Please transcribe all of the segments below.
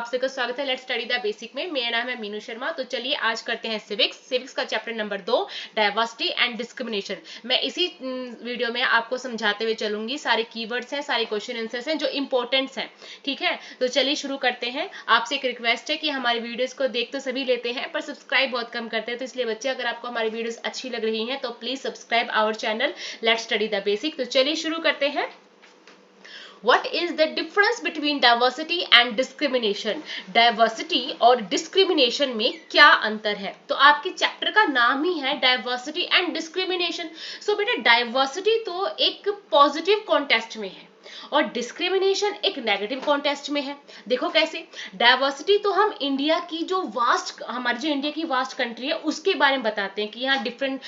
आप सबका स्वागत है लेट्स स्टडी द बेसिक में। मेरा नाम है मीनू शर्मा। तो चलिए आज करते हैं सिविक्स का chapter number 2, diversity and discrimination. मैं इसी वीडियो में आपको समझाते हुए चलूंगी। सारे कीवर्ड्स हैं, सारे क्वेश्चन आंसर्स हैं जो इंपॉर्टेंट्स हैं, ठीक है। तो चलिए शुरू करते हैं। आपसे एक रिक्वेस्ट है कि हमारी वीडियोस को देख तो सभी लेते हैं पर सब्सक्राइब बहुत कम करते हैं, तो इसलिए बच्चे अगर आपको हमारी वीडियोस अच्छी लग रही हैं तो please subscribe our channel let's study the basic. तो चलिए शुरू करते हैं। What is the difference between diversity and discrimination? Diversity और discrimination में क्या अंतर है? तो आपके चैप्टर का नाम ही है diversity and discrimination। So बेटा diversity तो एक पॉजिटिव कॉन्टेक्स्ट में है और डिस्क्रिमिनेशन एक नेगेटिव कॉन्टेक्स्ट में है। देखो कैसे। डाइवर्सिटी तो हम इंडिया की जो वास्ट, हमारी जो इंडिया की वास्ट कंट्री है उसके बारे में बताते हैं कि यहाँ डिफरेंट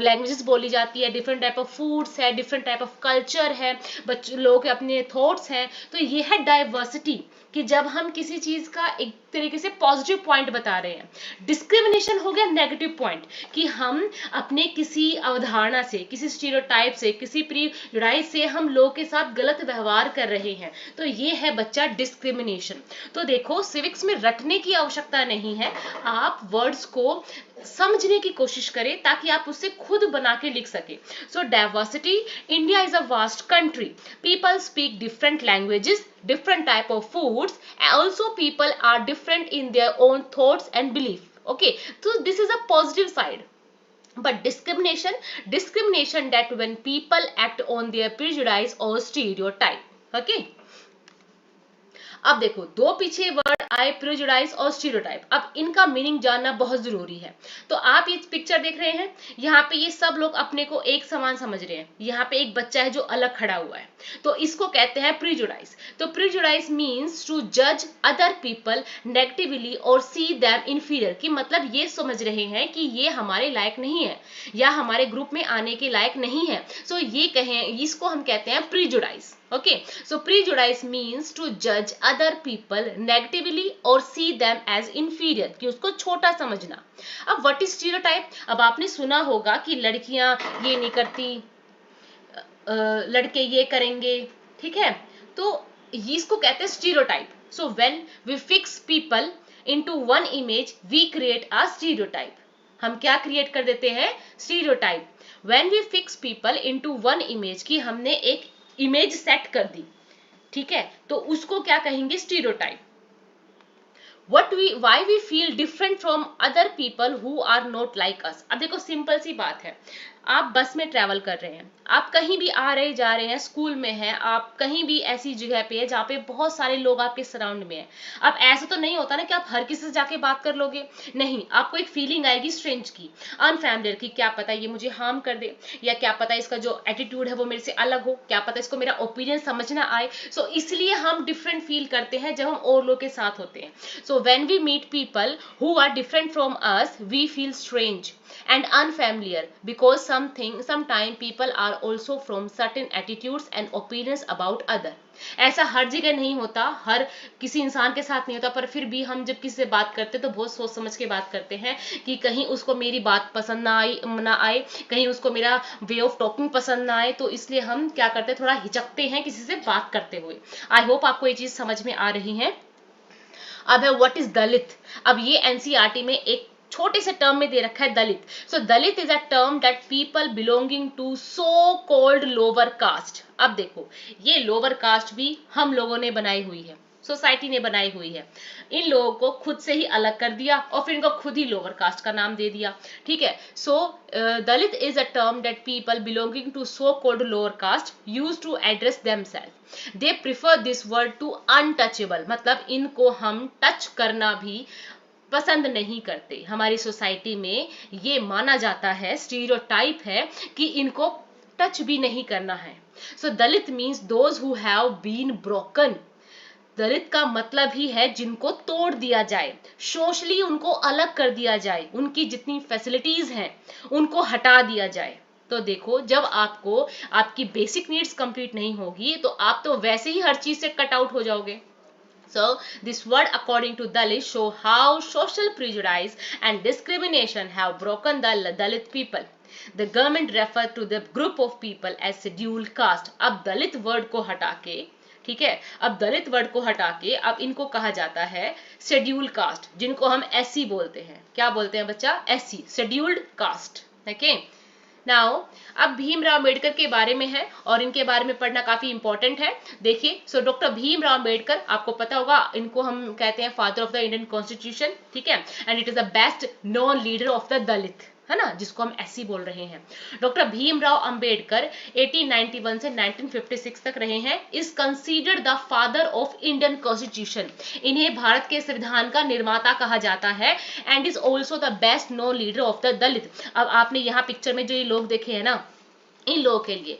लैंग्वेजेस बोली जाती है, डिफरेंट टाइप ऑफ फूड्स है, डिफरेंट टाइप ऑफ कल्चर है, बच्चे लोग के अपने थॉट्स हैं। तो ये है डाइवर्सिटी कि जब हम किसी चीज का एक तरीके से पॉजिटिव पॉइंट बता रहे हैं। डिस्क्रिमिनेशन हो गया नेगेटिव पॉइंट कि हम अपने किसी अवधारणा से, किसी स्टीरियोटाइप से, किसी प्रीजुडाइज से हम लोगों के साथ गलत व्यवहार कर रहे हैं। तो ये है बच्चा डिस्क्रिमिनेशन। तो देखो सिविक्स में रटने की आवश्यकता नहीं है, आप वर्ड्स को समझने की कोशिश करें ताकि आप उसे खुद बना के लिख सके। So diversity, India is a vast country, people speak different languages, different type of foods, also people are different in their own thoughts and belief. Okay, so this is a positive side. But discrimination that when people act on their prejudice or stereotype. Okay, अब देखो दो पीछे word आए, prejudice और stereotype. अब इनका meaning जानना बहुत जरूरी है। तो आप ये पिक्चर देख रहे हैं, यहाँ पे ये सब लोग अपने को एक समान समझ रहे हैं। यहाँ पे एक बच्चा है जो अलग खड़ा हुआ है, तो इसको कहते हैं प्रेजुडाइज। तो प्रेजुडाइज मीन्स टू जज अदर पीपल नेगेटिवली और सी देम इनफीरियर, की मतलब ये समझ रहे हैं कि ये हमारे लायक नहीं है या हमारे ग्रुप में आने के लायक नहीं है। सो ये कहें, इसको हम कहते हैं prejudice. Okay, so prejudice means to judge other people negatively or see them as inferior, कि उसको छोटा समझना। अब what is stereotype? अब आपने सुना होगा कि लड़कियां ये नहीं करती, लड़के ये करेंगे, ठीक है। तो इसको कहते हैं stereotype. So when we fix people into one image, we create a stereotype. हम क्या क्रिएट कर देते हैं? Stereotype. When we fix people into one image, कि हमने एक इमेज सेट कर दी, ठीक है, तो उसको क्या कहेंगे? Stereotype. why we feel different from other people who are not like us। अब देखो सिंपल सी बात है, आप बस में ट्रैवल कर रहे हैं, आप कहीं भी आ रहे जा रहे हैं, स्कूल में हैं, आप कहीं भी ऐसी जगह पे है जहाँ पे बहुत सारे लोग आपके सराउंड में हैं। अब ऐसा तो नहीं होता ना कि आप हर किसी से जाके बात कर लोगे, नहीं, आपको एक फीलिंग आएगी स्ट्रेंज की, अनफैमिलियर की, क्या पता ये मुझे हार्म कर दे, या क्या पता इसका जो एटीट्यूड है वो मेरे से अलग हो, क्या पता इसको मेरा ओपिनियन समझ ना आए। सो इसलिए हम डिफरेंट फील करते हैं जब हम और लोग के साथ होते हैं। So when we meet people who are different from us, we feel strange and unfamiliar because sometimes people are also from certain attitudes and opinions about other। ऐसा हर जगह नहीं होता, हर किसी इंसान के साथ नहीं होता, पर फिर भी हम जब किसी से बात करते तो बहुत सोच समझ के बात करते हैं कि कहीं उसको मेरी बात पसंद ना आए, कहीं उसको मेरा वे ऑफ टॉकिंग पसंद ना आए, तो इसलिए हम क्या करते हैं, थोड़ा हिचकते हैं किसी से बात करते हुए। आई होप आपको ये चीज समझ में आ रही है। अब है व्हाट इज दलित। अब ये एनसीईआरटी में एक छोटे से टर्म में दे रखा है Dalit. So Dalit is a term that people belonging to so called lower caste. अब देखो ये लोअर कास्ट भी हम लोगों ने बनाई हुई है, सोसाइटी ने बनाई हुई है। इन लोगों को खुद से ही अलग कर दिया और फिर इनको खुद ही लोअर कास्ट का नाम दे दिया, ठीक है। So Dalit is a term that people belonging to so called lower caste use to address themself. They prefer this word to untouchable, मतलब इनको हम टच करना भी पसंद नहीं करते। हमारी सोसाइटी में ये माना जाता है, स्टीरियोटाइप है कि इनको टच भी नहीं करना है। So Dalit means those who have been broken. Dalit का मतलब ही है जिनको तोड़ दिया जाए, सोशली उनको अलग कर दिया जाए, उनकी जितनी फैसिलिटीज हैं उनको हटा दिया जाए। तो देखो जब आपको आपकी बेसिक नीड्स कंप्लीट नहीं होगी तो आप तो वैसे ही हर चीज से कट आउट हो जाओगे। So this word according to Dalit show how social prejudice and discrimination have broken the Dalit people. The government refer to the group of people as scheduled caste। अब दलित वर्ड को हटा के, ठीक है। अब दलित word को हटा के अब इनको कहा जाता है शेड्यूल्ड कास्ट, जिनको हम एससी बोलते हैं। क्या बोलते हैं बच्चा? SC, scheduled caste. Okay, now अब भीमराव अम्बेडकर के बारे में है और इनके बारे में पढ़ना काफी इंपॉर्टेंट है। देखिए, सो डॉक्टर भीमराव अम्बेडकर, आपको पता होगा इनको हम कहते हैं father of the Indian constitution, ठीक है, and it is the best known leader of the Dalit, है ना, जिसको हम एससी बोल रहे हैं। डॉक्टर भीमराव अंबेडकर 1891 से 1956 तक रहे हैं, is considered the father of Indian constitution. इन्हें भारत के संविधान का निर्माता कहा जाता है and is also the best known leader of the Dalit. अब आपने यहाँ पिक्चर में जो ये लोग देखे हैं ना, इन लोगों के लिए,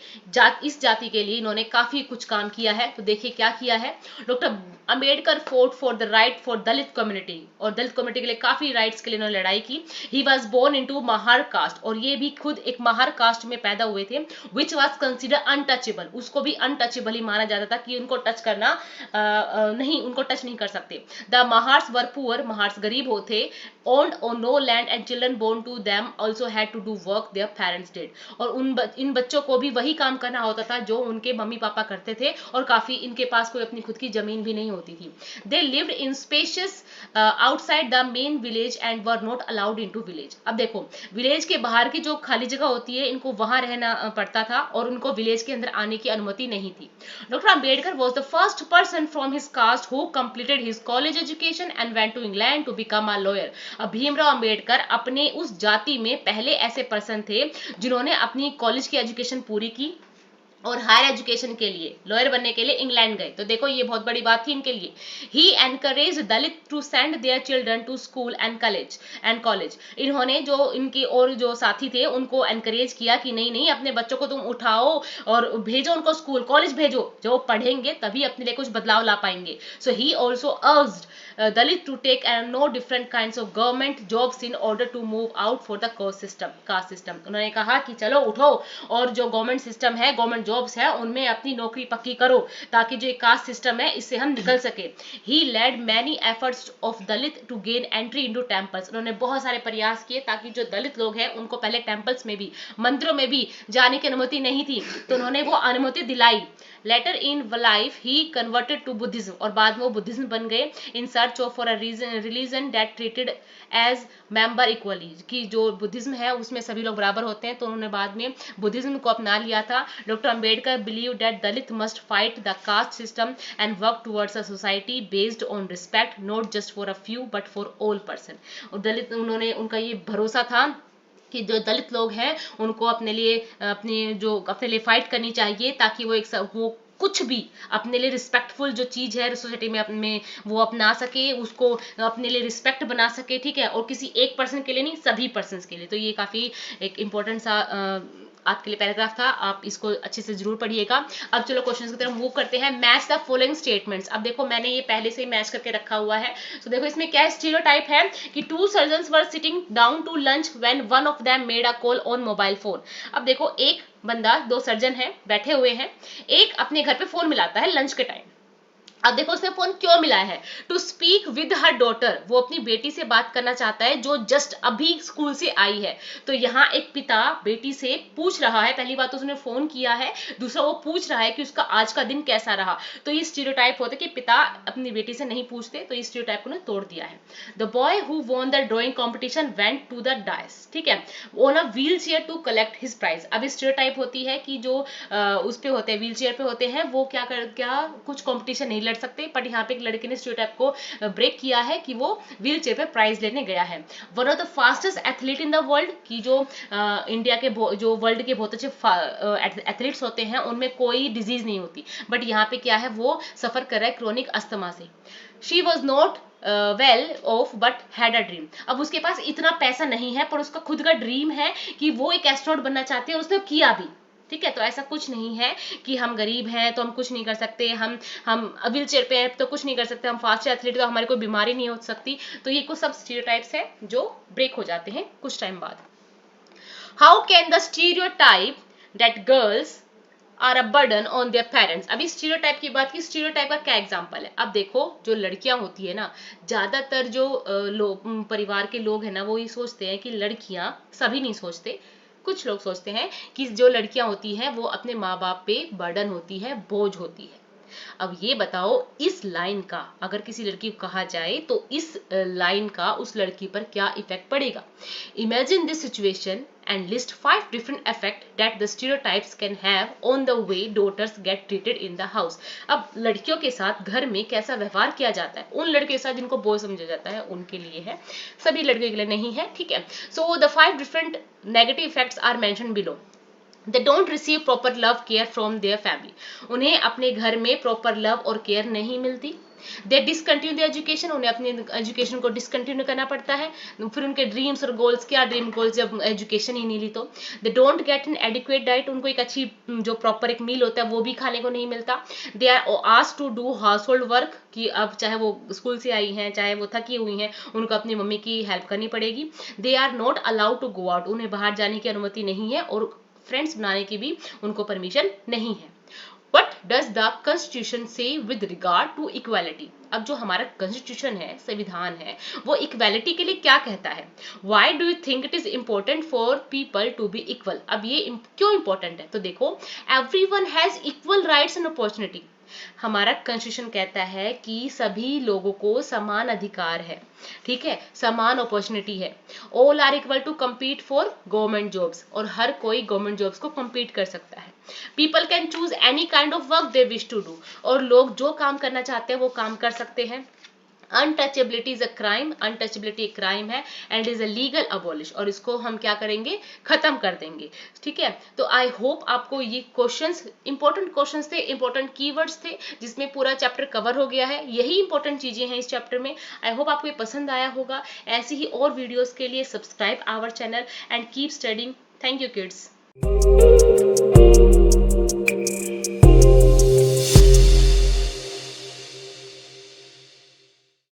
इस जाति के लिए इन्होंने काफी कुछ काम किया है। तो देखिए क्या किया है। Doctor Ambedkar fort for the right for Dalit community, और दलित कम्युनिटी के लिए काफी राइट्स के लिए इन्होंने लड़ाई की। He was born into Mahar caste, और ये भी खुद एक महार कास्ट में पैदा हुए थे, विच वॉज कंसिडर अनटचेबल। उसको भी अनटचेबल ही माना जाता था कि उनको टच करना नहीं, उनको टच नहीं कर सकते। The Mahars were poor, Mahars गरीब होते, owned on no land and children born to them also had to do work their parents did। और इन बच्चों को भी वही काम करना होता था जो उनके मम्मी पापा करते थे, और काफी इनके पास कोई अपनी खुद की जमीन भी नहीं होती थी। They lived in spacious outside the main village and were not allowed into village. अब देखो, विलेज के बाहर की जो खाली जगह होती है, इनको वहां रहना पड़ता था और उनको विलेज के अंदर आने की अनुमति नहीं थी। Doctor Ambedkar was the first person from his caste who completed his college education and went to England to become a lawyer. अब भीमराव अंबेडकर अपने उस जाति में पहले ऐसे पर्सन थे जिन्होंने अपनी कॉलेज की एजुकेशन पूरी की और हायर एजुकेशन के लिए, लॉयर बनने के लिए इंग्लैंड गए। तो देखो ये बहुत बड़ी बात थी इनके लिए। He encourage Dalit to send their children to school and college. इन्होंने जो इनके और जो साथी थे उनको एनकरेज किया कि नहीं नहीं, अपने बच्चों को तुम उठाओ और भेजो उनको स्कूल कॉलेज भेजो, जो पढ़ेंगे तभी अपने लिए कुछ बदलाव ला पाएंगे। So he also urged Dalit to take and no different kinds of government jobs in order to move out for the caste system। उन्होंने कहा कि चलो उठो और जो गवर्नमेंट सिस्टम है, गवर्नमेंट जॉब्स है, उनमें अपनी नौकरी पक्की करो ताकि जो कास्ट सिस्टम है इससे हम निकल सके। He led many efforts of Dalit to gain entry into temples. उन्होंने बहुत सारे प्रयास किए ताकि जो दलित लोग हैं उनको पहले टेम्पल्स में भी, मंदिरों में भी जाने की अनुमति नहीं थी, तो उन्होंने वो अनुमति दिलाई। Later in life he converted to Buddhism, और बाद में वो बुद्धिज्म बन गए in search of for a religion that treated as member equally, कि जो बुद्धिज्म है उसमें सभी लोग बराबर होते हैं, तो उन्होंने बाद में बुद्धिज्म को अपना लिया था। Doctor Ambedkar believe that Dalit must fight the caste system and work towards a society based on respect not just for a few but for all person. और दलित, उन्होंने, उनका ये भरोसा था कि जो दलित लोग हैं उनको अपने लिए फाइट करनी चाहिए ताकि वो कुछ भी अपने लिए रिस्पेक्टफुल जो चीज है सोसाइटी में वो अपना सके, उसको अपने लिए रिस्पेक्ट बना सके, ठीक है, और किसी एक पर्सन के लिए नहीं, सभी पर्सन के लिए। तो ये काफी एक इम्पोर्टेंट सा आपके लिए पैराग्राफ था, आप इसको अच्छे से जरूर पढ़िएगा। अब चलो क्वेश्चंस की तरफ मूव करते हैं। Match the following statements. अब देखो मैंने ये पहले से ही मैच करके रखा हुआ है, तो देखो इसमें क्या स्टीरियोटाइप है कि 2 surgeons were sitting down to lunch when one of them made a call on mobile phone. अब देखो एक बंदा, 2 सर्जन है बैठे हुए हैं, एक अपने घर पे फोन मिलाता है लंच के टाइम। अब देखो उसने फोन क्यों मिलाया है, to speak with her daughter, वो अपनी बेटी से बात करना चाहता है जो जस्ट अभी स्कूल से आई है। तो यहाँ एक पिता बेटी से पूछ रहा है, पहली बात तो उसने फोन किया है, दूसरा वो पूछ रहा है कि उसका आज का दिन कैसा रहा। तो ये स्टीरियोटाइप होता है कि पिता अपनी बेटी से नहीं पूछते, तो इस स्टीरियोटाइप को तोड़ दिया है। The boy who won the drawing competition went to the dais, ठीक है, on a wheelchair to collect his prize. अब स्टीरियोटाइप होती है कि जो उस पे होते हैं, व्हील चेयर पे होते हैं, वो क्या कुछ कॉम्पिटिशन नहीं लड़ सकते, बट यहाँ पे एक लड़के ने स्टीरियोटाइप को ब्रेक किया है कि वो व्हील चेयर पे प्राइज लेने गया है। One of the fastest athlete in the world, की जो इंडिया के जो वर्ल्ड के बहुत अच्छे एथलीट्स होते हैं उनमें कोई डिजीज नहीं होती, बट यहाँ पे क्या है, वो सफर कर रहा है क्रोनिक अस्थमा से। She was not well of but had a dream. अब उसके पास इतना पैसा नहीं है पर उसका खुद का ड्रीम है कि वो एक एस्ट्रोनॉट बनना चाहती है और उसने किया भी, ठीक है। तो ऐसा कुछ नहीं है कि हम गरीब हैं तो हम कुछ नहीं कर सकते, हम व्हील चेयर पे हैं तो कुछ नहीं कर सकते, हम फास्ट एथलीट तो हमारी कोई बीमारी नहीं हो सकती। तो ये कुछ सब स्टीरियोटाइप्स है जो ब्रेक हो जाते हैं कुछ टाइम बाद। How can the stereotype that girls are a burden on their parents. अभी स्टीरियोटाइप की बात की, स्टीरियोटाइप का क्या एग्जांपल है। अब देखो जो लड़कियां होती है ना, ज्यादातर जो परिवार के लोग हैं ना, वो ये सोचते हैं कि लड़कियां, सभी नहीं सोचते, कुछ लोग सोचते हैं कि जो लड़कियां होती हैं वो अपने माँ बाप पे बर्डन होती है, बोझ होती है। अब ये बताओ इस लाइन का अगर किसी लड़की को कहा जाए तो इस लाइन का उस लड़की पर क्या इफेक्ट पड़ेगा। Imagine this situation and list 5 different effects that the stereotypes can have on the way daughters get treated in the house। अब लड़कियों के साथ घर में कैसा व्यवहार किया जाता है, उन लड़कियों के साथ जिनको बॉय समझा जाता है उनके लिए है, सभी लड़कियों के लिए नहीं है, ठीक है। So the 5 different negative effects are mentioned below। They don't receive proper love care from their family। उन्हें अपने घर में प्रॉपर लव और केयर नहीं मिलती। दे डिसकंटिन्यू द एजुकेशन, उन्हें अपनी एजुकेशन को डिसकंटिन्यू करना पड़ता है। फिर उनके ड्रीम्स और गोल्स, क्या ड्रीम गोल्स जब एजुकेशन ही नहीं ली तो। They don't get an adequate diet, उनको एक अच्छी जो प्रॉपर एक मील होता है वो भी खाने को नहीं मिलता। They are asked to do household work, कि अब चाहे वो स्कूल से आई हैं चाहे वो थकी हुई हैं उनको अपनी मम्मी की हेल्प करनी पड़ेगी। They are not allowed to go out, उन्हें बाहर जाने की अनुमति नहीं है और फ्रेंड्स बनाने की भी उनको परमिशन नहीं है। What does the Constitution say with regard to equality? अब जो हमारा कॉन्स्टिट्यूशन है, संविधान है, वो इक्वालिटी के लिए क्या कहता है। Why do you think it is important for people to be equal? अब ये क्यों इंपॉर्टेंट है, तो देखो everyone has equal rights and opportunity। हमारा कॉन्स्टिट्यूशन कहता है कि सभी लोगों को समान अधिकार है, ठीक है, समान अपॉर्चुनिटी है। All are equal to compete for government jobs, और हर कोई गवर्नमेंट जॉब्स को compete कर सकता है। People can choose any kind of work they wish to do, और लोग जो काम करना चाहते हैं वो काम कर सकते हैं। Untouchability is a crime, untouchability एक क्राइम है, and is a legal abolish, और इसको हम क्या करेंगे, खत्म कर देंगे, ठीक है। तो आई होप आपको ये क्वेश्चंस, इंपॉर्टेंट क्वेश्चंस थे, इंपॉर्टेंट कीवर्ड्स थे, जिसमें पूरा चैप्टर कवर हो गया है। यही इंपॉर्टेंट चीजें हैं इस चैप्टर में। आई होप आपको ये पसंद आया होगा। ऐसी ही और वीडियोस के लिए subscribe our channel and keep studying. Thank you kids.